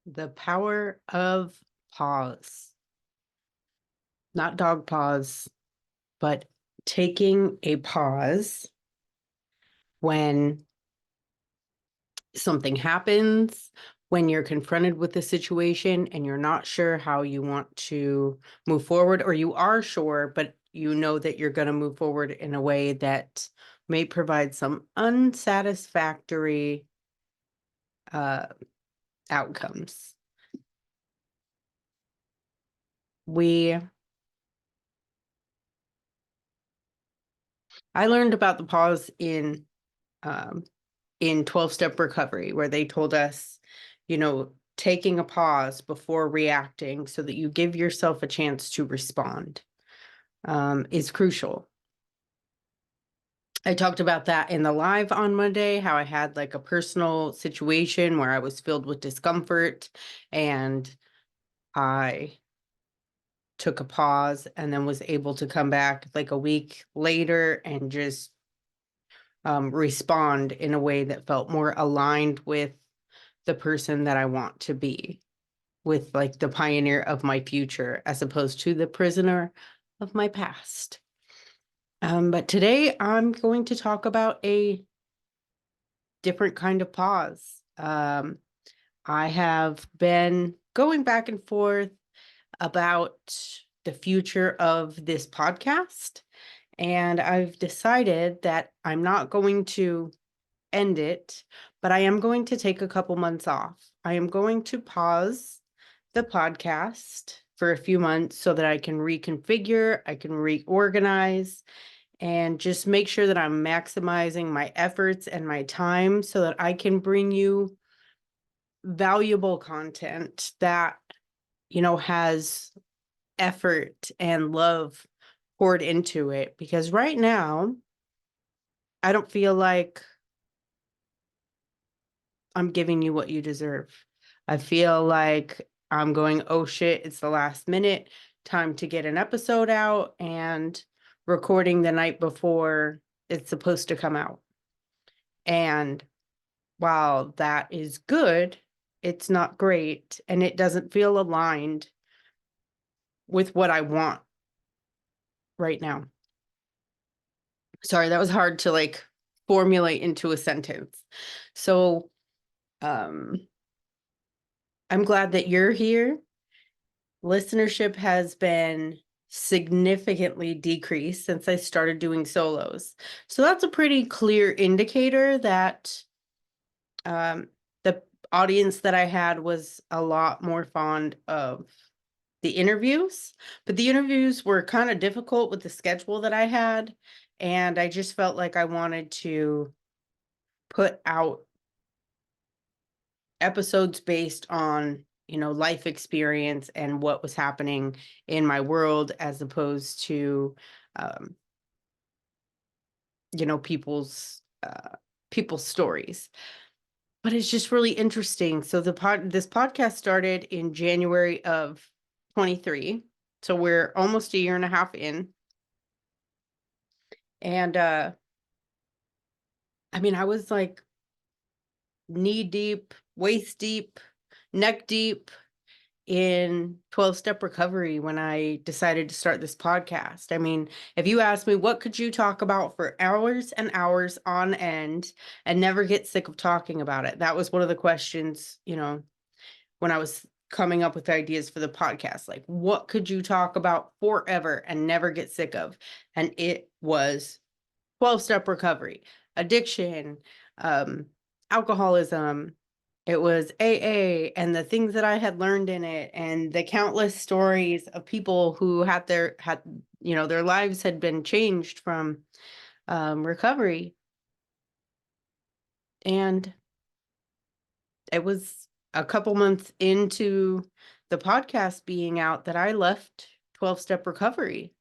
The power of pause. Not dog pause, but taking a pause when something happens, when you're confronted with a situation and you're not sure how you want to move forward, or you are sure, but you know that you're going to move forward in a way that may provide some unsatisfactory uh, outcomes. I learned about the pause in 12-step recovery, where they told us, taking a pause before reacting so that you give yourself a chance to respond is crucial. I talked about that in the live on Monday, how I had like a personal situation where I was filled with discomfort and I took a pause and then was able to come back like a week later and just respond in a way that felt more aligned with the person that I want to be, with like the pioneer of my future as opposed to the prisoner of my past. But today I'm going to talk about a different kind of pause. I have been going back and forth about the future of this podcast, and I've decided that I'm not going to end it, but I am going to take a couple months off. I am going to pause the podcast for a few months so that I can reconfigure, I can reorganize, and just make sure that I'm maximizing my efforts and my time so that I can bring you valuable content that, has effort and love poured into it. Because right now, I don't feel like I'm giving you what you deserve. I feel like I'm going, oh shit, it's the last minute, time to get an episode out, and recording the night before it's supposed to come out. And while that is good, it's not great and it doesn't feel aligned with what I want right now. Sorry, that was hard to like formulate into a sentence. So, I'm glad that you're here. Listenership has been significantly decreased since I started doing solos. So that's a pretty clear indicator that the audience that I had was a lot more fond of the interviews, but the interviews were kind of difficult with the schedule that I had. And I just felt like I wanted to put out episodes based on, life experience and what was happening in my world, as opposed to, um, people's stories. But it's just really interesting. So this podcast started in January of 23. So we're almost a year and a half in. And I was like knee deep, waist deep, neck deep in 12-step recovery when I decided to start this podcast. If you asked me what could you talk about for hours and hours on end and never get sick of talking about it, that was one of the questions, when I was coming up with ideas for the podcast. Like, what could you talk about forever and never get sick of? And it was 12-step recovery, addiction, alcoholism. It was AA and the things that I had learned in it, and the countless stories of people who had their lives had been changed from recovery. And it was a couple months into the podcast being out that I left 12-step recovery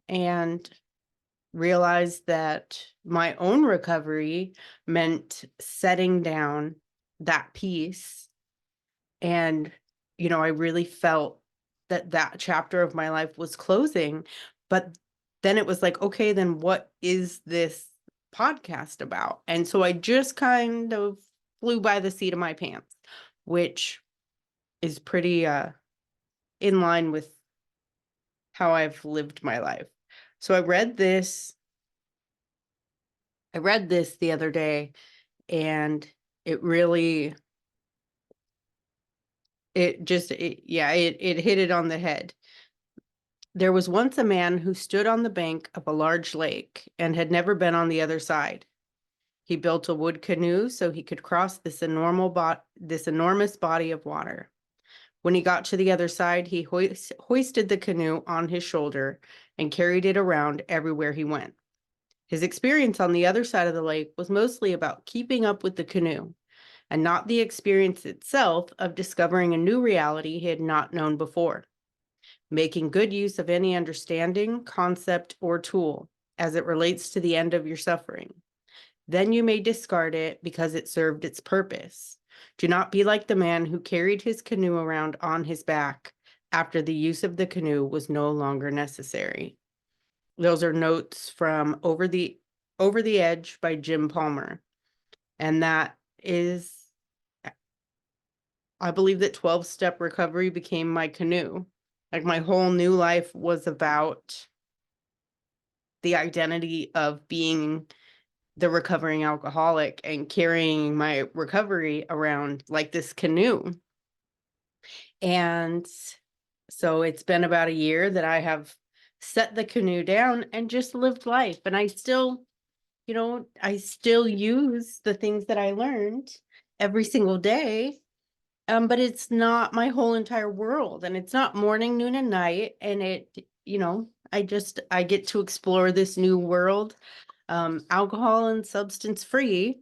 and realized that my own recovery meant setting down that piece. And, I really felt that chapter of my life was closing. But then it was like, okay, then what is this podcast about? And so I just kind of flew by the seat of my pants, which is pretty in line with how I've lived my life. So I read this the other day, and it really, it hit it on the head. There was once a man who stood on the bank of a large lake and had never been on the other side. He built a wood canoe so he could cross this enormous body of water. When he got to the other side, he hoisted the canoe on his shoulder and carried it around everywhere he went. His experience on the other side of the lake was mostly about keeping up with the canoe, and not the experience itself of discovering a new reality he had not known before. Making good use of any understanding, concept, or tool as it relates to the end of your suffering. Then you may discard it because it served its purpose. Do not be like the man who carried his canoe around on his back after the use of the canoe was no longer necessary. Those are notes from Over the Edge by Jim Palmer. And that is, I believe that 12-step recovery became my canoe. Like, my whole new life was about the identity of being the recovering alcoholic and carrying my recovery around like this canoe. And so it's been about a year that I have set the canoe down and just lived life. And I still, I still use the things that I learned every single day. But it's not my whole entire world, and it's not morning, noon, and night. And I get to explore this new world, alcohol and substance free.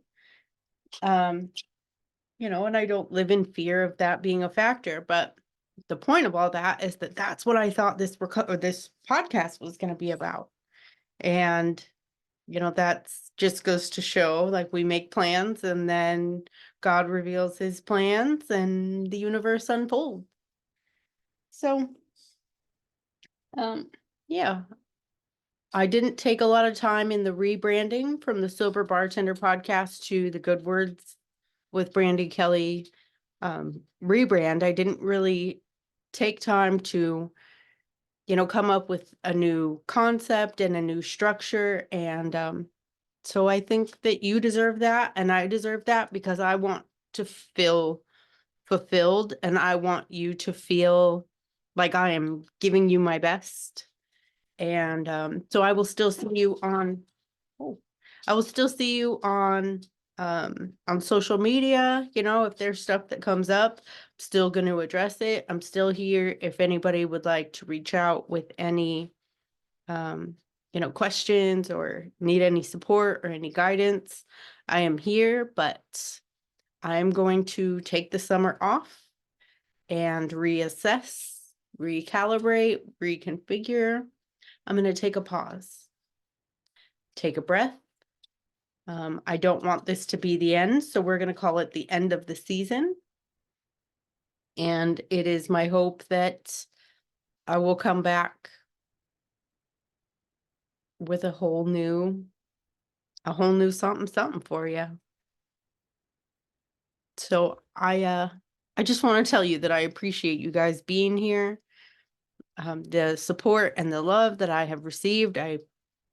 And I don't live in fear of that being a factor. But the point of all that is that that's what I thought this podcast was going to be about. And that's just goes to show, like, we make plans and then God reveals his plans and the universe unfolds. So, yeah, I didn't take a lot of time in the rebranding from the Sober Bartender podcast to the Good Words with Brandy Kelly rebrand. I didn't really take time to, come up with a new concept and a new structure. And so I think that you deserve that, and I deserve that, because I want to feel fulfilled, and I want you to feel like I am giving you my best. And so I will still see you on, on social media. If there's stuff that comes up, I'm still going to address it. I'm still here if anybody would like to reach out with any questions or need any support or any guidance. I am here, but I'm going to take the summer off and reassess, recalibrate, reconfigure. I'm going to take a pause, take a breath. I don't want this to be the end, so we're going to call it the end of the season. And it is my hope that I will come back with a whole new something for you. So I just want to tell you that I appreciate you guys being here. The support and the love that I have received,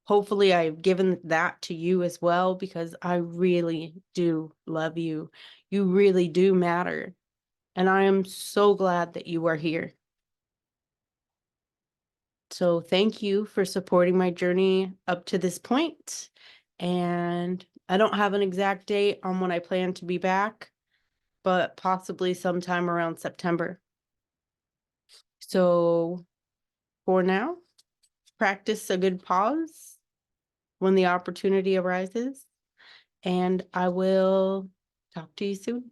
hopefully I've given that to you as well, because I really do love you. You really do matter. And I am so glad that you are here. So thank you for supporting my journey up to this point. And I don't have an exact date on when I plan to be back, but possibly sometime around September. So for now, practice a good pause when the opportunity arises, and I will talk to you soon.